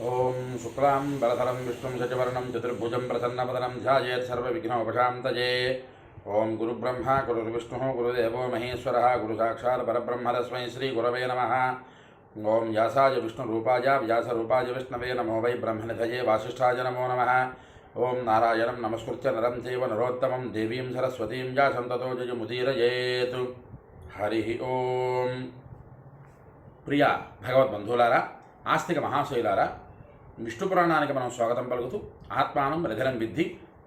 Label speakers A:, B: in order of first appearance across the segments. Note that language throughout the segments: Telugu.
A: ఓం శుక్లాం బలధరం విష్ణుం శశివర్ణం చతుర్భుజం ప్రసన్నవదనం ధ్యాయేత్ సర్వవిఘ్నోపశాంతయే. ఓం గురుబ్రహ్మ గురుర్విష్ణుః గురుదేవో మహేశ్వరः గురు సాక్షాత్ పరబ్రహ్మ తస్మై శ్రీ గురవే నమః. ఓం వ్యాసాయ విష్ణురూపాయ వ్యాసరూపాయ విష్ణవే నమో వై బ్రహ్మనిధయే వాసిష్ఠాయ నమో నమః. ఓం నారాయణం నమస్కృత్య నరం చైవ నరోత్తమం దేవీం సరస్వతీం వ్యాసం తతో జయముదీరయేత్. హరి ఓం. ప్రియ భగవద్బంధువులారా, ఆస్తిక మహాశైలారా, విష్ణు పురాణానికి మనం స్వాగతం పలుకుతూ ఆత్మానం రథరం విద్ధి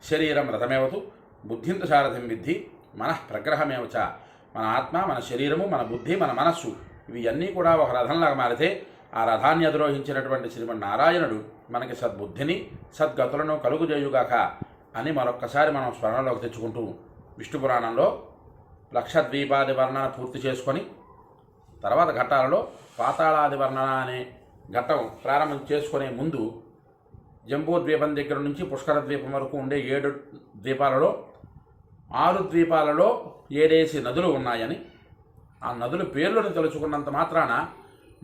A: శరీరం రథమేవతు బుద్ధింత సారథిం విద్ధి మనః ప్రగ్రహమేవచ. మన ఆత్మ, మన శరీరము, మన బుద్ధి, మన మనస్సు ఇవి అన్నీ కూడా ఒక రథంలాగా మారితే ఆ రథాన్ని అధిరోహించినటువంటి శ్రీమన్నారాయణుడు మనకి సద్బుద్ధిని సద్గతులను కలుగుజేయుగాక అని మరొక్కసారి మనం స్మరణలోకి తెచ్చుకుంటూ విష్ణు పురాణంలో లక్షద్వీపాది వర్ణన పూర్తి చేసుకొని తర్వాత ఘట్టాలలో పాతాళాది వర్ణన అనే ఘట్టం ప్రారంభం చేసుకునే ముందు జంబూద్వీపం దగ్గర నుంచి పుష్కర ద్వీపం వరకు ఉండే 7 ద్వీపాలలో 6 ద్వీపాలలో 7 నదులు ఉన్నాయని, ఆ నదుల పేర్లను తెలుసుకున్నంత మాత్రాన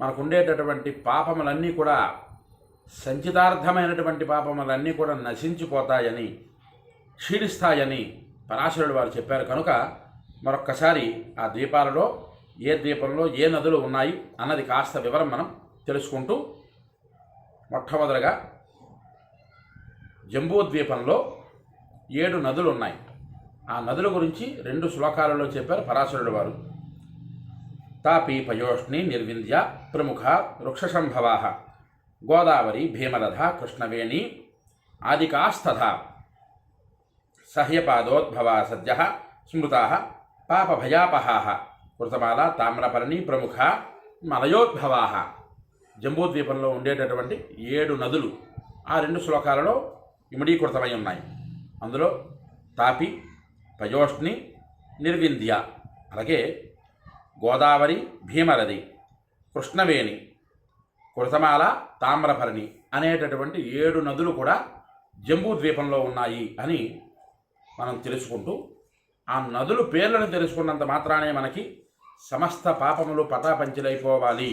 A: మనకు ఉండేటటువంటి పాపములన్నీ కూడా సంచితార్థమైనటువంటి పాపములన్నీ కూడా నశించిపోతాయని, క్షీణిస్తాయని పరాశరుడు వారు చెప్పారు. కనుక మరొక్కసారి ఆ ద్వీపాలలో ఏ ద్వీపంలో ఏ నదులు ఉన్నాయి అన్నది కాస్త వివరం మనం తెలుసుకుంటూ, మొట్టమొదటిగా జంబూద్వీపంలో 7 నదులు ఉన్నాయి. ఆ నదుల గురించి 2 శ్లోకాలలో చెప్పారు పరాశరుడు వారు. తాపీ పయోష్ణి నిర్వింధ్య ప్రముఖ వృక్షసంభవా గోదావరి భీమరథ కృష్ణవేణి ఆదికాస్తథ సహ్యపాదోద్భవా సద్య స్మృతా పాపభయాపహా కృతమాల తామ్రపర్ణి ప్రముఖ మలయోద్భవా. జంబూద్వీపంలో ఉండేటటువంటి 7 నదులు ఆ 2 శ్లోకాలలో ఇమిడీకృతమై ఉన్నాయి. అందులో తాపి, పయోష్ణి, నిర్వింధ్య, అలాగే గోదావరి, భీమరథి, కృష్ణవేణి, కృతమాల, తామ్రపర్ణి అనేటటువంటి 7 నదులు కూడా జంబూద్వీపంలో ఉన్నాయి అని మనం తెలుసుకుంటూ, ఆ నదులు పేర్లను తెలుసుకున్నంత మాత్రానే మనకి సమస్త పాపములు పటాపంచలైపోవాలి,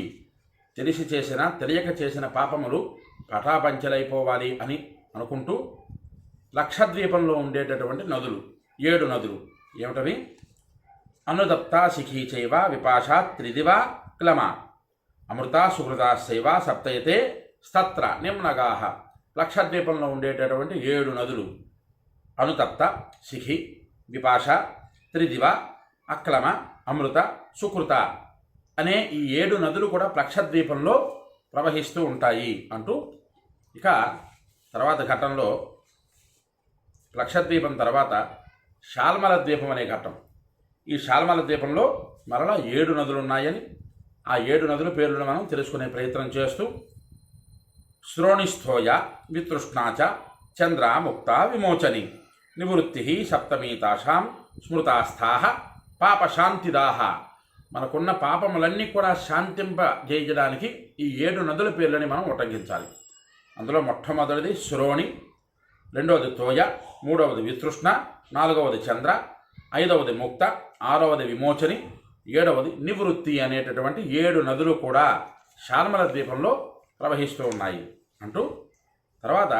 A: తెలిసి చేసిన తెలియక చేసిన పాపములు పటాపంచలైపోవాలి అని అనుకుంటూ లక్షద్వీపంలో ఉండేటటువంటి నదులు 7 నదులు ఏమిటవి? అనుదప్తా శిఖీ చైవ విపాషా త్రిదివ క్లమ అమృతా సుహృదా శైవ సప్తయతే స్తత్ర నిమ్నగాహ. లక్షద్వీపంలో ఉండేటటువంటి 7 నదులు అనుతప్త, శిఖి, విపాష, త్రిదివ, అక్లమ, అమృత, సుకృత అనే ఈ 7 నదులు కూడా లక్షద్వీపంలో ప్రవహిస్తూ ఉంటాయి అంటూ, ఇక తర్వాత ఘట్టంలో లక్షద్వీపం తర్వాత శాల్మల ద్వీపం అనే ఘట్టం. ఈ శాల్మల ద్వీపంలో మరలా 7 నదులు ఉన్నాయని, ఆ 7 నదుల పేర్లను మనం తెలుసుకునే ప్రయత్నం చేస్తూ, శ్రోణిస్థోయ వితృష్ణాచ చంద్రాముక్త విమోచని నివృత్తి సప్తమీతాషాం స్మృతాస్థాహ పాపశాంతిదాహ. మనకున్న పాపములన్నీ కూడా శాంతింపజేయడానికి ఈ 7 నదుల పేర్లని మనం ఉటంకించాలి. అందులో మొట్టమొదటిది శ్రోణి, రెండవది తోయ, మూడవది వితృష్ణ, నాలుగవది చంద్ర, ఐదవది ముక్త, ఆరవది విమోచని, ఏడవది నివృత్తి అనేటటువంటి 7 నదులు కూడా శాల్మల ద్వీపంలో ప్రవహిస్తూ ఉన్నాయి అంటూ, తర్వాత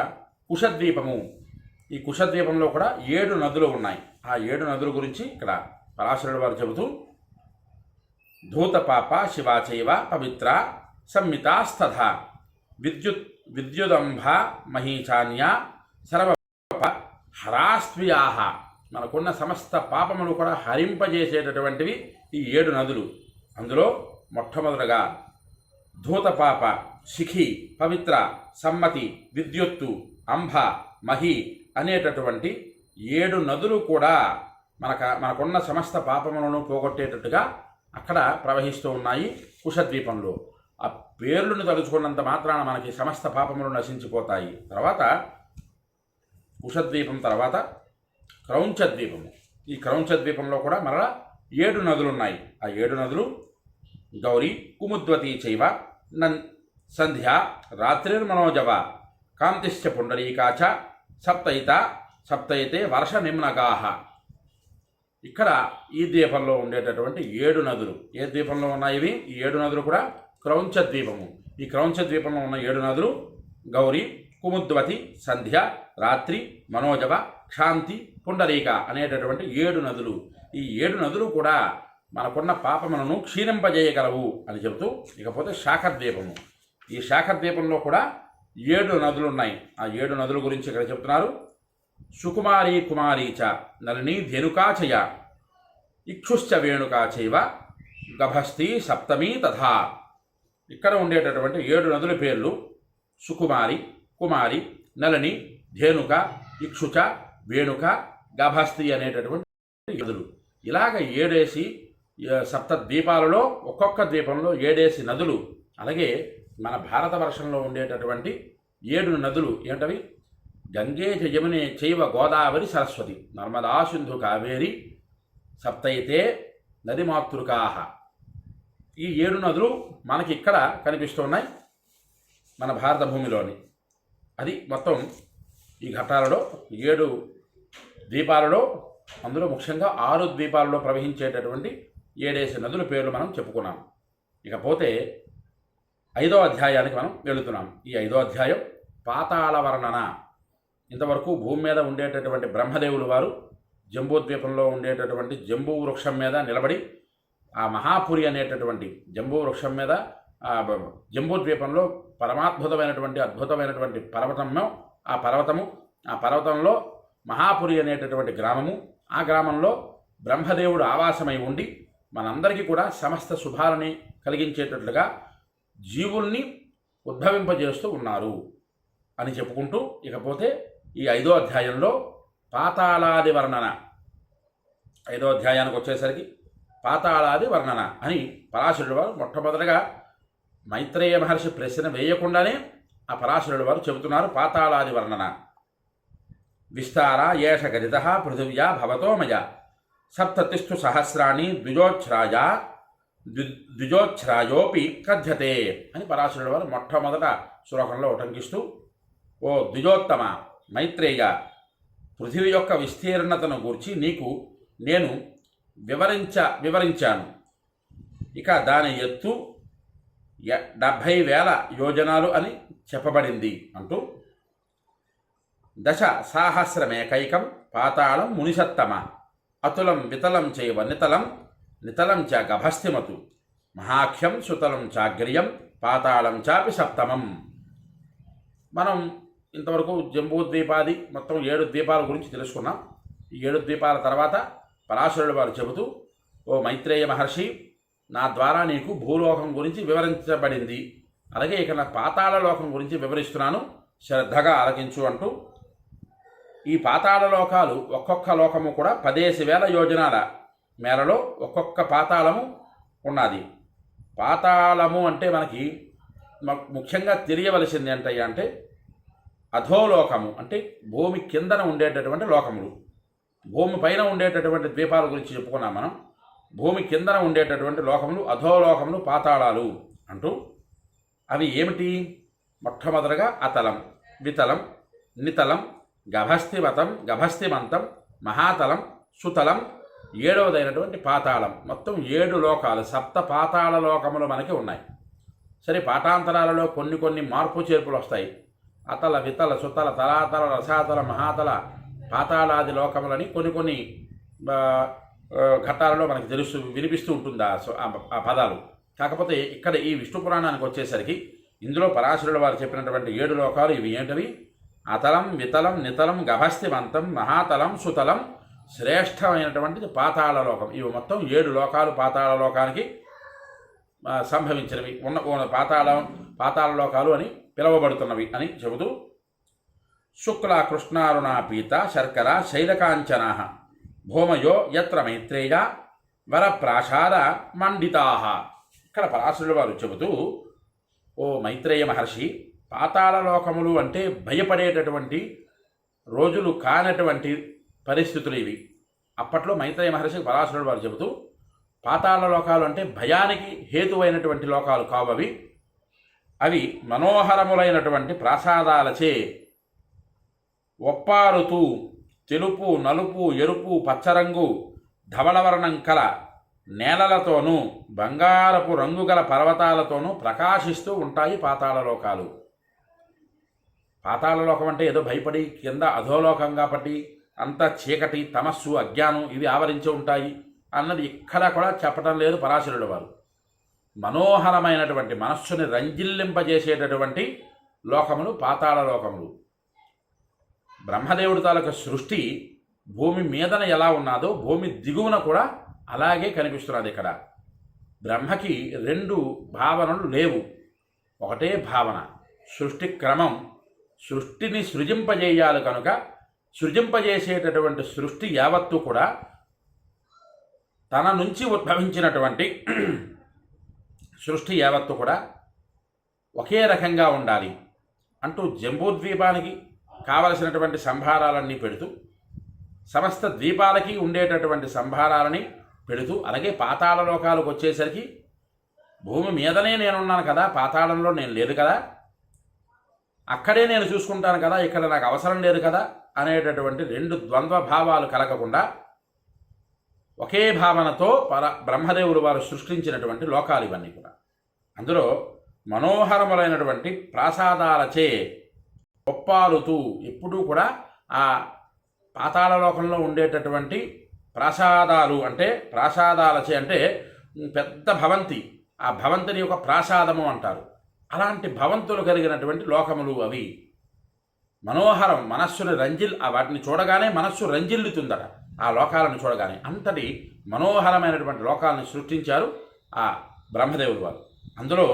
A: కుశద్వీపము. ఈ కుశద్వీపంలో కూడా 7 నదులు ఉన్నాయి. ఆ 7 నదుల గురించి ఇక్కడ పరాశరుడు వారు చెబుతూ, ధూతపాప శివాచైవ పవిత్ర సంహితాస్తథ విద్యుదంభ మహీచాన్య సర్వపాప హరాస్త్వియాహ. మనకున్న సమస్త పాపములు కూడా హరింపజేసేటటువంటివి ఈ 7 నదులు. అందులో మొట్టమొదటగా ధూతపాప, శిఖి, పవిత్ర, సమ్మతి, విద్యుత్తు, అంభ, మహి అనేటటువంటి 7 నదులు కూడా మనకున్న సమస్త పాపములను పోగొట్టేటట్టుగా అక్కడ ప్రవహిస్తూ ఉన్నాయి కుశద్వీపంలో. ఆ పేర్లను తలుచుకున్నంత మాత్రాన మనకి సమస్త పాపములు నశించిపోతాయి. తర్వాత కుశద్వీపం తర్వాత క్రౌంచద్వీపము. ఈ క్రౌంచద్వీపంలో కూడా మరలా 7 నదులు ఉన్నాయి. ఆ 7 నదులు గౌరీ, కుముద్వతీ చైవ సంధ్య రాత్రిర్మనోజవ కాంతిశ్చ పుండరీకాచ సప్తయితే వర్ష నిమ్నగాహ. ఇక్కడ ఈ ద్వీపంలో ఉండేటటువంటి 7 నదులు ఏ ద్వీపంలో ఉన్నాయి? ఈ 7 నదులు కూడా క్రౌంచ ద్వీపము. ఈ క్రౌంచ ద్వీపంలో ఉన్న 7 నదులు గౌరీ, కుముద్వతి, సంధ్య, రాత్రి, మనోజవ, క్షాంతి, పుండరీక అనేటటువంటి 7 నదులు. ఈ 7 నదులు కూడా మనకున్న పాపములను క్షీణింపజేయగలవు అని చెబుతూ, ఇకపోతే శాఖద్వీపము. ఈ శాఖద్వీపంలో కూడా 7 నదులు ఉన్నాయి. ఆ 7 నదుల గురించి ఇక్కడ చెప్తున్నారు. సుకుమారి కుమారీచ నలిని ధేనుకాచయ ఇక్షుశ్చ వేణుకాచైవ గభస్తి సప్తమి తథా. ఇక్కడ ఉండేటటువంటి 7 నదుల పేర్లు సుకుమారి, కుమారి, నలిని, ధేనుక, ఇక్షుచ, వేణుక, గభస్తి అనేటటువంటి నదులు. ఇలాగ 7 సప్త ద్వీపాలలో ఒక్కొక్క ద్వీపంలో 7 నదులు. అలాగే మన భారతవర్షంలో ఉండేటటువంటి 7 నదులు ఏంటవి? గంగే యమునే చైవ గోదావరి సరస్వతి నర్మదా సింధు కావేరి సప్తైతే నది మాతృకాహ. ఈ 7 నదులు మనకి ఇక్కడ కనిపిస్తున్నాయి మన భారత భూమిలోని. అది మొత్తం ఈ ఘట్టాలలో 7 ద్వీపాలలో, అందులో ముఖ్యంగా 6 ద్వీపాలలో ప్రవహించేటటువంటి 7 నదుల పేర్లు మనం చెప్పుకున్నాం. ఇకపోతే 5వ అధ్యాయానికి మనం వెళుతున్నాం. ఈ 5వ అధ్యాయం పాతాళ వర్ణన. ఇంతవరకు భూమి మీద ఉండేటటువంటి బ్రహ్మదేవులు వారు జంబూద్వీపంలో ఉండేటటువంటి జంబూ వృక్షం మీద నిలబడి ఆ మహాపురి అనేటటువంటి జంబూ వృక్షం మీద జంబూద్వీపంలో పరమాద్భుతమైనటువంటి అద్భుతమైనటువంటి ఆ పర్వతంలో మహాపురి అనేటటువంటి గ్రామము, ఆ గ్రామంలో బ్రహ్మదేవుడు ఆవాసమై ఉండి మనందరికీ కూడా సమస్త శుభాలని కలిగించేటట్లుగా జీవుల్ని ఉద్భవింపజేస్తూ ఉన్నారు అని చెప్పుకుంటూ, ఇకపోతే ఈ 5వ అధ్యాయంలో పాతాళాది వర్ణన. 5వ అధ్యాయానికి వచ్చేసరికి పాతాళాది వర్ణన అని పరాశరుడు వారు మొట్టమొదటగా మైత్రేయ మహర్షి ప్రశ్న వేయకుండానే ఆ పరాశరుడు వారు చెబుతున్నారు. పాతాళాది వర్ణన. విస్తార ఏష గదిత పృథివ్యా భవతో మయ సప్తతిష్ఠు సహస్రాణి ద్విజోచ్ఛ్రాయోపి కథ్యతే అని పరాశరుడు వారు మొట్టమొదట శ్లోకంలో ఉటంకిస్తూ, ఓ ద్విజోత్తమ మైత్రేయ, పృథివీ యొక్క విస్తీర్ణతను గూర్చి నీకు నేను వివరించాను. ఇక దాని ఎత్తు 70,000 యోజనాలు అని చెప్పబడింది అంటూ, దశ సాహస్రమేకైకం పాతాళం మునిసత్తమ అతులం వితలం చైవ నితలం చ గభస్తిమతు మహాఖ్యం సుతలం చాగ్ర్యం పాతాళం చాపి సప్తమం. మనం ఇంతవరకు జంబూద్వీపాది మొత్తం 7 ద్వీపాల గురించి తెలుసుకున్నాం. ఈ 7 ద్వీపాల తర్వాత పరాశరుడు వారు చెబుతూ, ఓ మైత్రేయ మహర్షి, నా ద్వారా నీకు భూలోకం గురించి వివరించబడింది, అలాగే ఇక నా పాతాళ లోకం గురించి వివరిస్తున్నాను, శ్రద్ధగా ఆలకించు అంటూ, ఈ పాతాళ లోకాలు ఒక్కొక్క లోకము కూడా 10,000 యోజనాల మేరలో ఒక్కొక్క పాతాళము ఉన్నది. పాతాళము అంటే మనకి ముఖ్యంగా తెలియవలసింది ఏంటయ్యా అంటే అధోలోకము అంటే భూమి కిందన ఉండేటటువంటి లోకములు. భూమి పైన ఉండేటటువంటి ద్వీపాల గురించి చెప్పుకున్నాం మనం. భూమి కిందన ఉండేటటువంటి లోకములు అధోలోకములు, పాతాళాలు అంటూ, అవి ఏమిటి? మొట్టమొదటగా అతలం, వితలం, నితలం, గభస్తిమంతం, మహాతలం, సుతలం, 7వదైనటువంటి పాతాళం. మొత్తం 7 లోకాలు, సప్త పాతాళ లోకములు మనకి ఉన్నాయి. సరే, పాఠాంతరాలలో కొన్ని మార్పు చేర్పులు వస్తాయి. అతల, వితల, సుతల, తలాతల, రసాతల, మహాతల, పాతాళాది లోకములని కొన్ని ఘట్టాలలో మనకి వినిపిస్తూ ఉంటుంది ఆ పదాలు. కాకపోతే ఇక్కడ ఈ విష్ణు పురాణానికి వచ్చేసరికి ఇందులో పరాశరుడు వారు చెప్పినటువంటి 7 లోకాలు ఇవి ఏంటవి? అతలం, వితలం, నితలం, గభస్తిమంతం, మహాతలం, సుతలం, శ్రేష్టమైనటువంటిది పాతాళ లోకం. ఇవి మొత్తం 7 లోకాలు పాతాళ లోకానికి సంభవించినవి, ఉన్న పాతాళ లోకాలు అని పిలువబడుతున్నవి అని చెబుతూ, శుక్ల కృష్ణారుణాపీత శర్కర శైలకాంచనా భూమయో యత్ర మైత్రేయ వరప్రాసాద మండితాహ. ఇక్కడ పరాశరుడు వారు చెబుతూ, ఓ మైత్రేయ మహర్షి, పాతాళ లోకములు అంటే భయపడేటటువంటి రోజులు కానటువంటి పరిస్థితులు ఇవి. అప్పట్లో మైత్రేయ మహర్షి పరాశరుడు వారు చెబుతూ, పాతాళ లోకాలు అంటే భయానికి హేతువైనటువంటి లోకాలు కావవి. అవి మనోహరములైనటువంటి ప్రాసాదాలచే ఒప్పారుతూ తెలుపు, నలుపు, ఎరుపు, పచ్చరంగు, ధవళవర్ణం కల నేలలతోనూ బంగారపు రంగు గల పర్వతాలతోనూ ప్రకాశిస్తూ ఉంటాయి పాతాళ లోకాలు. పాతాళలోకం అంటే ఏదో భయపడి కింద అధోలోకంగా పట్టి అంతా చీకటి తమస్సు అజ్ఞానం ఇవి ఆవరించి ఉంటాయి అన్నది ఎక్కడా కూడా చెప్పడం లేదు పరాశరుడు వారు. మనోహరమైనటువంటి మనస్సుని రంజిల్లింపజేసేటటువంటి లోకములు పాతాళ లోకములు. బ్రహ్మదేవుడి తాలూకు సృష్టి భూమి మీదన ఎలా ఉన్నాదో భూమి దిగువన కూడా అలాగే కనిపిస్తున్నది. ఇక్కడ బ్రహ్మకి రెండు భావనలు లేవు, ఒకటే భావన. సృష్టి క్రమం, సృష్టిని సృజింపజేయాలి కనుక సృజింపజేసేటటువంటి సృష్టి యావత్తు కూడా తన నుంచి ఉద్భవించినటువంటి సృష్టి యావత్తు కూడా ఒకే రకంగా ఉండాలి అంటూ జంబూద్వీపానికి కావలసినటువంటి సంభారాలన్నీ పెడుతూ సమస్త ద్వీపాలకి ఉండేటటువంటి సంభారాలని పెడుతూ, అలాగే పాతాళ లోకాలకు వచ్చేసరికి భూమి మీదనే నేనున్నాను కదా, పాతాళంలో నేను లేదు కదా, అక్కడే నేను చూసుకుంటాను కదా, ఇక్కడ నాకు అవసరం లేదు కదా అనేటటువంటి రెండు ద్వంద్వ భావాలు కలగకుండా ఒకే భావనతో బ్రహ్మదేవులు వారు సృష్టించినటువంటి లోకాలు ఇవన్నీ కూడా. అందులో మనోహరములైనటువంటి ప్రాసాదాలచే ఒప్పాలుతూ ఎప్పుడూ కూడా ఆ పాతాళ లోకంలో ఉండేటటువంటి ప్రాసాదాలు అంటే ప్రాసాదాలచే అంటే పెద్ద భవంతి, ఆ భవంతిని ఒక ప్రాసాదము అంటారు. అలాంటి భవంతులు కలిగినటువంటి లోకములు అవి. మనోహరం, మనస్సుని వాటిని చూడగానే మనస్సు రంజిల్లుతుందట ఆ లోకాలను చూడగానే. అంతటి మనోహరమైనటువంటి లోకాలను సృష్టించారు ఆ బ్రహ్మదేవుడు వారు. అందులో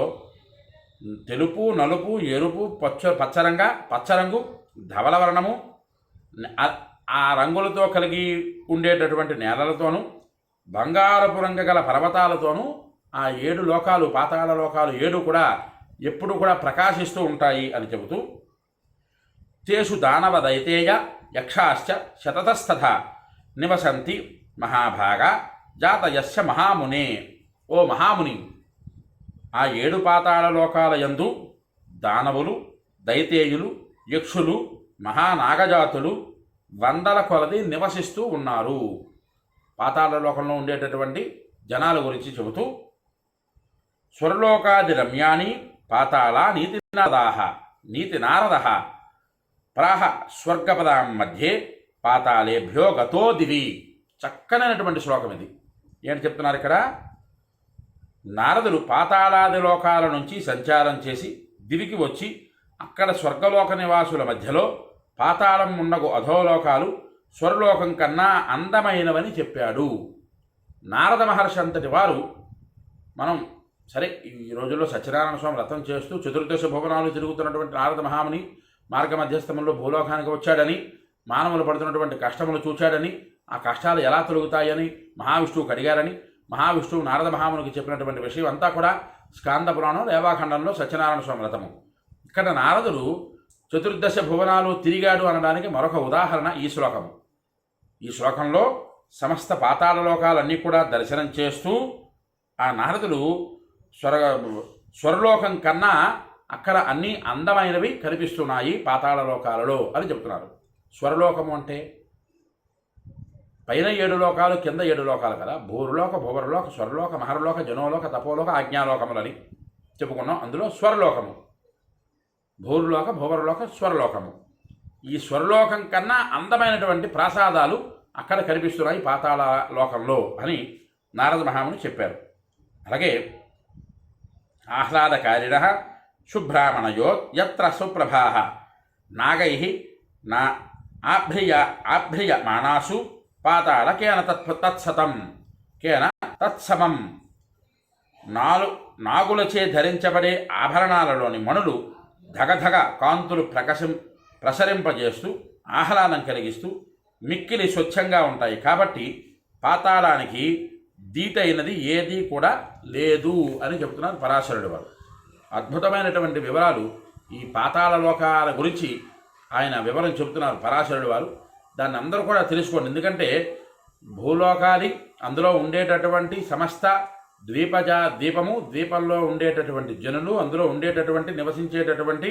A: తెలుపు, నలుపు, ఎరుపు, పచ్చరంగు, ధవలవర్ణము ఆ రంగులతో కలిగి ఉండేటటువంటి నేలలతోనూ బంగారపు రంగు గల పర్వతాలతోనూ ఆ 7 లోకాలు, పాతాళ లోకాలు 7 కూడా ఎప్పుడు కూడా ప్రకాశిస్తూ ఉంటాయి అని చెబుతూ, తేషు దానవ దైతేయ యక్షాశ్చ శతతస్తథ నివసంతి మహాభాగ జాతయస్య మహామునే. ఓ మహాముని, ఆ 7 పాతాళ లోకాల యందు దానవులు, దైతేయులు, యక్షులు, మహానాగజాతులు వందల కొలది నివసిస్తూ ఉన్నారు. పాతాళ లోకంలో ఉండేటటువంటి జనాల గురించి చెబుతూ, స్వర్లోకాది రమ్యాని పాతాళ నీతి నారద ప్రాహ స్వర్గపదాం మధ్యే పాతాళేభ్యో గతో దివి. చక్కనైనటువంటి శ్లోకం ఇది. ఏంటి చెప్తున్నారు ఇక్కడ? నారదులు పాతాళాది లోకాల నుంచి సంచారం చేసి దివికి వచ్చి అక్కడ స్వర్గలోక నివాసుల మధ్యలో పాతాళం ఉండగు అధోలోకాలు స్వర్లోకం కన్నా అందమైనవని చెప్పాడు. నారద మహర్షి అంతటి వారు మనం సరే ఈ రోజుల్లో సత్యనారాయణ స్వామి వ్రతం చేస్తూ చతుర్దశ భువనాలు తిరుగుతున్నటువంటి నారద మహాముని మార్గ మధ్యస్థంలో భూలోకానికి వచ్చాడని, మానవులు పడుతున్నటువంటి కష్టములు చూచాడని, ఆ కష్టాలు ఎలా తొలుగుతాయని మహావిష్ణువుకి అడిగారని, మహావిష్ణువు నారద మహామునికి చెప్పినటువంటి విషయం అంతా కూడా స్కాంద పురాణం రేవాఖండంలో సత్యనారాయణ స్వామి వ్రతము. ఇక్కడ నారదుడు చతుర్దశ భువనాలు తిరిగాడు అనడానికి మరొక ఉదాహరణ ఈ శ్లోకము. ఈ శ్లోకంలో సమస్త పాతాళ లోకాలన్నీ కూడా దర్శనం చేస్తూ ఆ నారదులు స్వర్లోకం కన్నా అక్కడ అన్నీ అందమైనవి కనిపిస్తున్నాయి పాతాళ లోకాలలో అని చెప్తున్నారు. స్వర్లోకము అంటే పైన 7 లోకాలు, కింద 7 లోకాలు కదా. భూర్లోక, భువర్లోక, స్వర్లోక, మహర్లోక, జనోలోక, తపోలోక, ఆజ్ఞాలోకములని చెప్పుకున్నాం. అందులో స్వర్లోకము, భూర్లోక, భువర్లోక, స్వర్లోకము. ఈ స్వర్లోకం కన్నా అందమైనటువంటి ప్రాసాదాలు అక్కడ కనిపిస్తున్నాయి పాతాళ లోకంలో అని నారద మహాముని చెప్పారు. అలాగే ఆహ్లాదకారిణ శుభ్రామణయో యత్ర సుప్రభా నాగై నా ఆభ్రియమానాసు పాతాళ కేన తత్సతం కేన తత్సమం. నాగులచే ధరించబడే ఆభరణాలలోని మణులు ధగధగ కాంతులు ప్రసరింపజేస్తూ ఆహ్లాదం కలిగిస్తూ మిక్కిలి స్వచ్ఛంగా ఉంటాయి. కాబట్టి పాతాళానికి దీటైనది ఏదీ కూడా లేదు అని చెప్తున్నారు పరాశరుడు వారు. అద్భుతమైనటువంటి వివరాలు ఈ పాతాళ లోకాల గురించి ఆయన వివరం చెబుతున్నారు పరాశరుడు వారు. దాన్ని అందరూ కూడా తెలుసుకోండి. ఎందుకంటే భూలోకాది, అందులో ఉండేటటువంటి సమస్త ద్వీపము, ద్వీపంలో ఉండేటటువంటి జనులు, అందులో ఉండేటటువంటి నివసించేటటువంటి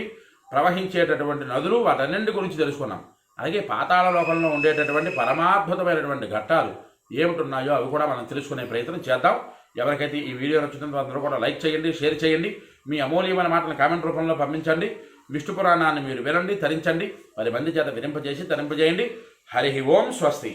A: ప్రవహించేటటువంటి నదులు, వాటన్నింటి గురించి తెలుసుకున్నాం. అలాగే పాతాళ లోకంలో ఉండేటటువంటి పరమాద్భుతమైనటువంటి ఘట్టాలు ఏమిటున్నాయో అవి కూడా మనం తెలుసుకునే ప్రయత్నం చేద్దాం. ఎవరికైతే ఈ వీడియో నచ్చుతుందో అందరూ కూడా లైక్ చేయండి, షేర్ చేయండి, మీ అమూల్యమైన మాటలను కామెంట్ రూపంలో పంపించండి. విష్ణు పురాణాన్ని మీరు వినండి, తరించండి, 10 మంది చేత వినింపజేసి తరింపజేయండి. హరి ఓం స్వస్తి.